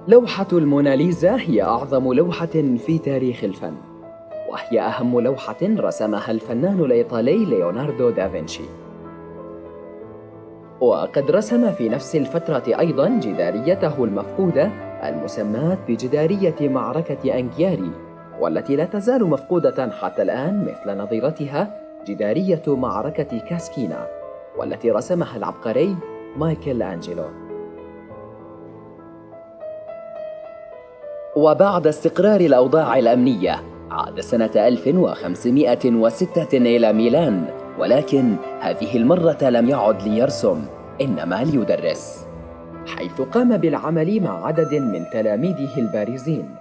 لوحة الموناليزا هي أعظم لوحة في تاريخ الفن، وهي أهم لوحة رسمها الفنان الإيطالي ليوناردو دافنشي. وقد رسم في نفس الفترة أيضاً جداريته المفقودة المسماة بجدارية معركة أنغياري، والتي لا تزال مفقودة حتى الآن مثل نظيرتها جدارية معركة كاسكينا، والتي رسمها العبقري مايكل أنجلو. وبعد استقرار الأوضاع الأمنية عاد سنة 1506 إلى ميلان، ولكن هذه المرة لم يعد ليرسم، إنما ليدرس، حيث قام بالعمل مع عدد من تلاميذه البارزين.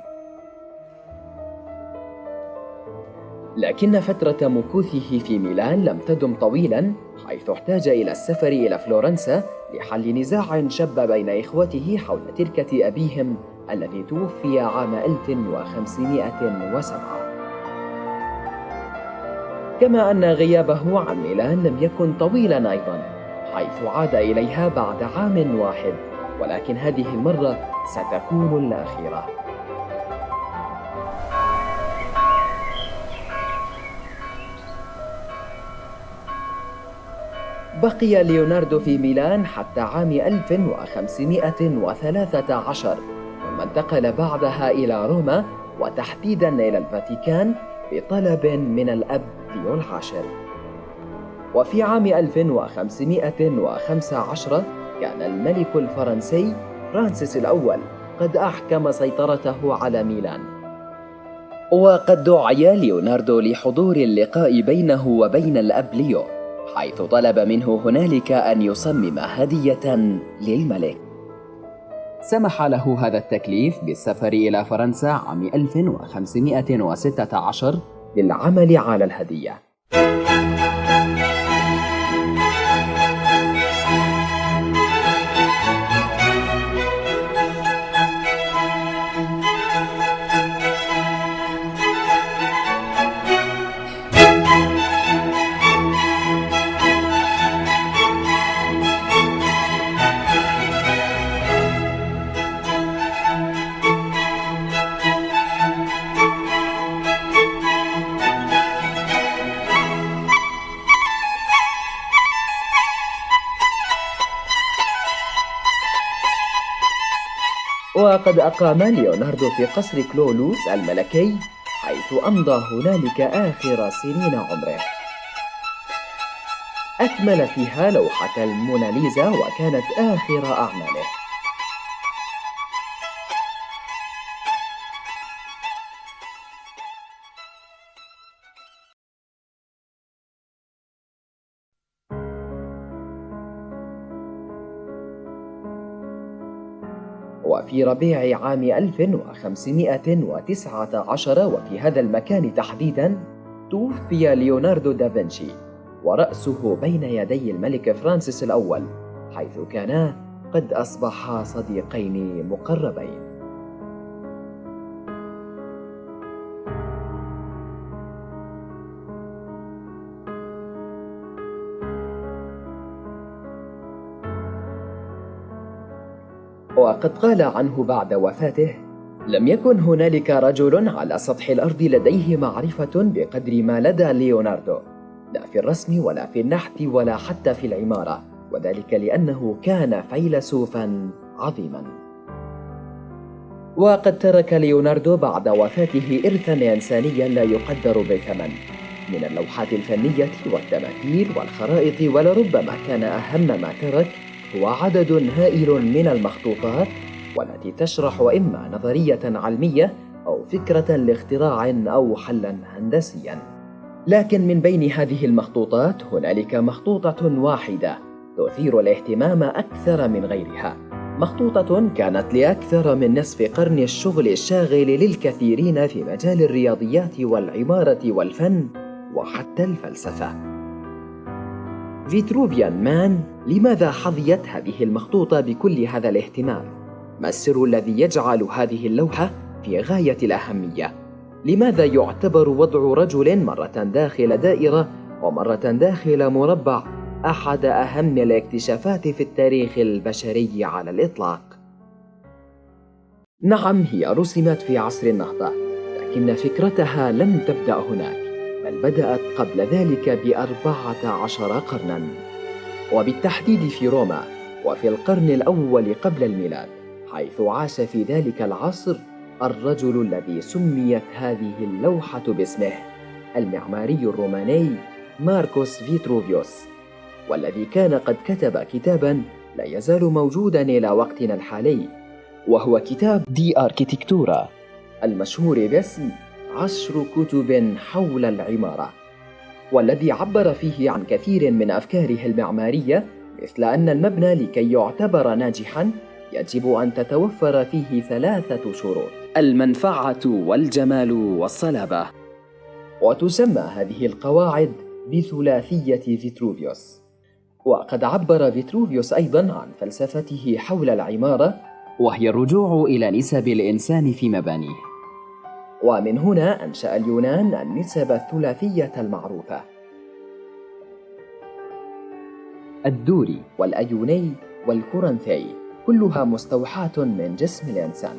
لكن فترة مكوثه في ميلان لم تدم طويلاً، حيث احتاج إلى السفر إلى فلورنسا لحل نزاع شب بين إخوته حول تركة أبيهم الذي توفي عام 1507. كما أن غيابه عن ميلان لم يكن طويلاً أيضاً، حيث عاد إليها بعد عام واحد، ولكن هذه المرة ستكون الأخيرة. بقي ليوناردو في ميلان حتى عام 1513، ثم انتقل بعدها إلى روما، وتحديداً إلى الفاتيكان بطلب من الأب ليو العاشر. وفي عام 1515 كان الملك الفرنسي فرانسيس الأول قد أحكم سيطرته على ميلان. وقد دعي ليوناردو لحضور اللقاء بينه وبين الأب ليو، حيث طلب منه هنالك أن يصمم هدية للملك. سمح له هذا التكليف بالسفر إلى فرنسا عام 1516 للعمل على الهدية. وقد أقام ليوناردو في قصر كلولوس الملكي، حيث أمضى هنالك آخر سنين عمره. أكمل فيها لوحة الموناليزا، وكانت آخر أعماله. وفي ربيع عام 1519، وفي هذا المكان تحديداً، توفي ليوناردو دافنشي ورأسه بين يدي الملك فرانسيس الأول، حيث كانا قد أصبحا صديقين مقربين. وقد قال عنه بعد وفاته: لم يكن هنالك رجل على سطح الأرض لديه معرفة بقدر ما لدى ليوناردو، لا في الرسم ولا في النحت ولا حتى في العمارة، وذلك لأنه كان فيلسوفاً عظيماً. وقد ترك ليوناردو بعد وفاته إرثاً إنسانياً لا يقدر بثمن، من اللوحات الفنية والتماثيل والخرائط، ولربما كان أهم ما ترك هو عدد هائل من المخطوطات، والتي تشرح إما نظرية علمية أو فكرة لاختراع أو حلاً هندسياً. لكن من بين هذه المخطوطات هنالك مخطوطة واحدة تثير الاهتمام أكثر من غيرها، مخطوطة كانت لأكثر من نصف قرن الشغل الشاغل للكثيرين في مجال الرياضيات والعمارة والفن وحتى الفلسفة. فيتروفيان مان. لماذا حظيت هذه المخطوطة بكل هذا الاهتمام؟ ما السر الذي يجعل هذه اللوحة في غاية الأهمية؟ لماذا يعتبر وضع رجل مرة داخل دائرة ومرة داخل مربع أحد أهم الاكتشافات في التاريخ البشري على الإطلاق؟ نعم، هي رسمت في عصر النهضة، لكن فكرتها لم تبدأ هناك، بل بدأت قبل ذلك ب14 قرناً، وبالتحديد في روما، وفي القرن الأول قبل الميلاد، حيث عاش في ذلك العصر الرجل الذي سميت هذه اللوحة باسمه، المعماري الروماني ماركوس فيتروفيوس، والذي كان قد كتب كتاباً لا يزال موجوداً إلى وقتنا الحالي، وهو كتاب دي أركيتكتورا، المشهور باسم 10 كتب حول العمارة، والذي عبر فيه عن كثير من أفكاره المعمارية، مثل أن المبنى لكي يعتبر ناجحاً يجب أن تتوفر فيه 3 شروط: المنفعة والجمال والصلابة. وتسمى هذه القواعد بثلاثية فيتروفيوس. وقد عبر فيتروفيوس أيضاً عن فلسفته حول العمارة، وهي الرجوع إلى نسب الإنسان في مبانيه. ومن هنا أنشأ اليونان النسب الثلاثية المعروفة: الدوري والأيوني والكورنثي، كلها مستوحاة من جسم الإنسان.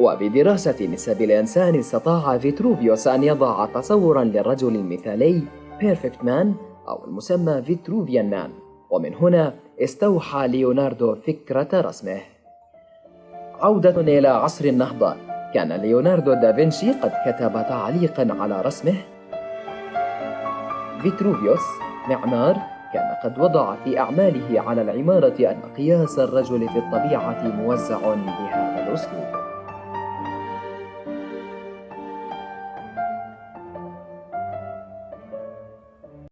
وبدراسة نسب الإنسان استطاع فيتروفيوس أن يضع تصوراً للرجل المثالي Perfect Man، أو المسمى فيتروفيان مان، ومن هنا استوحى ليوناردو فكرة رسمه. عودة إلى عصر النهضة، كان ليوناردو دافنشي قد كتب تعليقاً على رسمه. فيتروفيوس معمار كان قد وضع في أعماله على العمارة أن قياس الرجل في الطبيعة موزع بهذا الأسلوب.